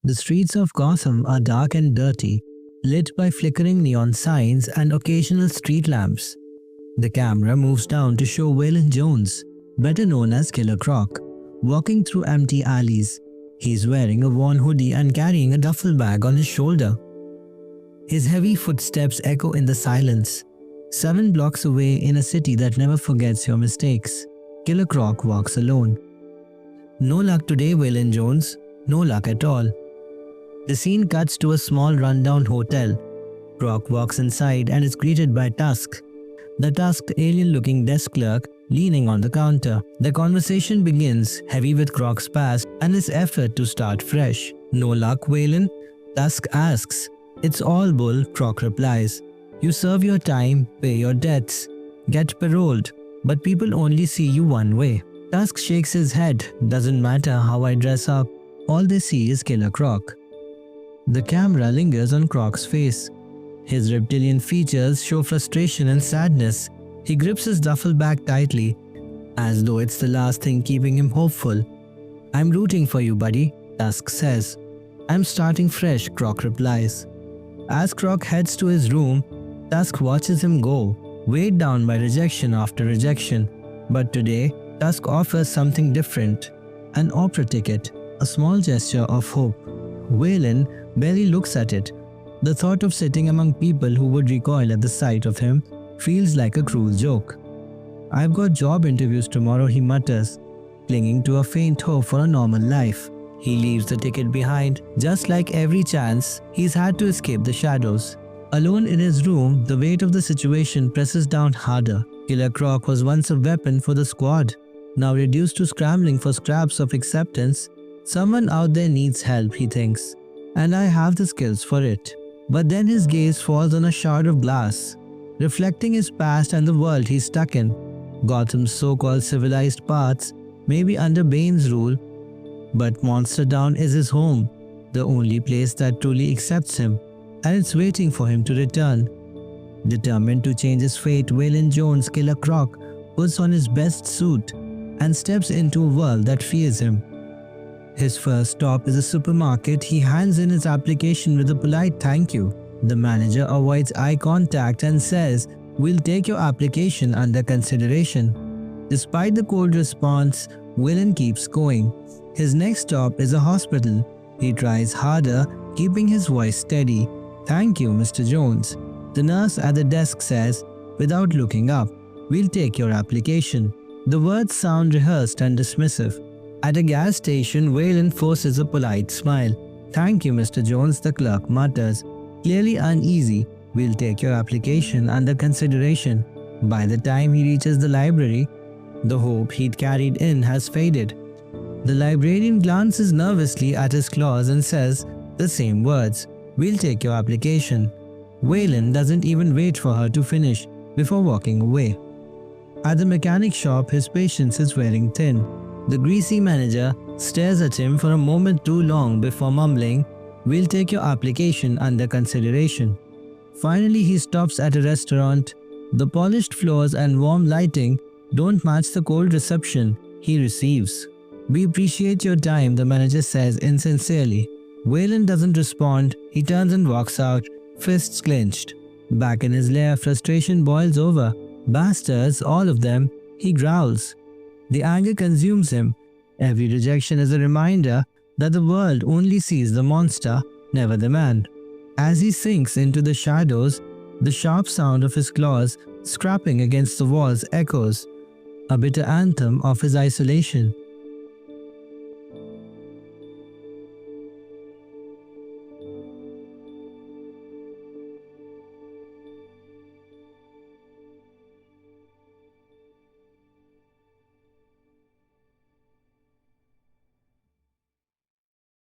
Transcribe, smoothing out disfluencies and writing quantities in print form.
The streets of Gotham are dark and dirty, lit by flickering neon signs and occasional street lamps. The camera moves down to show Waylon Jones, better known as Killer Croc, walking through empty alleys. He's wearing a worn hoodie and carrying a duffel bag on his shoulder. His heavy footsteps echo in the silence. 7 blocks away in a city that never forgets your mistakes, Killer Croc walks alone. No luck today, Waylon Jones. No luck at all. The scene cuts to a small rundown hotel. Croc walks inside and is greeted by Tusk, the tusked alien-looking desk clerk leaning on the counter. The conversation begins, heavy with Croc's past and his effort to start fresh. No luck, Waylon? Tusk asks. It's all bull, Croc replies. You serve your time, pay your debts, get paroled, but people only see you one way. Tusk shakes his head. Doesn't matter how I dress up, all they see is Killer Croc. The camera lingers on Croc's face. His reptilian features show frustration and sadness. He grips his duffel bag tightly, as though it's the last thing keeping him hopeful. I'm rooting for you, buddy, Tusk says. I'm starting fresh, Croc replies. As Croc heads to his room, Tusk watches him go, weighed down by rejection after rejection. But today, Tusk offers something different. An opera ticket, a small gesture of hope. Waylon barely looks at it. The thought of sitting among people who would recoil at the sight of him feels like a cruel joke. I've got job interviews tomorrow, he mutters, clinging to a faint hope for a normal life. He leaves the ticket behind, just like every chance he's had to escape the shadows. Alone in his room, the weight of the situation presses down harder. Killer Croc was once a weapon for the squad. Now reduced to scrambling for scraps of acceptance, someone out there needs help, he thinks, and I have the skills for it. But then his gaze falls on a shard of glass, reflecting his past and the world he's stuck in. Gotham's so-called civilized parts may be under Bane's rule, but Monster Town is his home, the only place that truly accepts him, and it's waiting for him to return. Determined to change his fate, Waylon Jones, Killer Croc, puts on his best suit and steps into a world that fears him. His first stop is a supermarket. He hands in his application with a polite thank you. The manager avoids eye contact and says, "We'll take your application under consideration." Despite the cold response, Waylon keeps going. His next stop is a hospital. He tries harder, keeping his voice steady. "Thank you, Mr. Jones," the nurse at the desk says without looking up. "We'll take your application." The words sound rehearsed and dismissive. At a gas station, Waylon forces a polite smile. "Thank you, Mr. Jones," the clerk mutters, clearly uneasy. "We'll take your application under consideration." By the time he reaches the library, the hope he'd carried in has faded. The librarian glances nervously at his claws and says the same words, "We'll take your application." Waylon doesn't even wait for her to finish before walking away. At the mechanic shop, his patience is wearing thin. The greasy manager stares at him for a moment too long before mumbling, "We'll take your application under consideration." Finally, he stops at a restaurant. The polished floors and warm lighting don't match the cold reception he receives. "We appreciate your time," the manager says insincerely. Waylon doesn't respond. He turns and walks out, fists clenched. Back in his lair, frustration boils over. "Bastards, all of them," he growls. The anger consumes him. Every rejection is a reminder that the world only sees the monster, never the man. As he sinks into the shadows, the sharp sound of his claws scraping against the walls echoes, a bitter anthem of his isolation.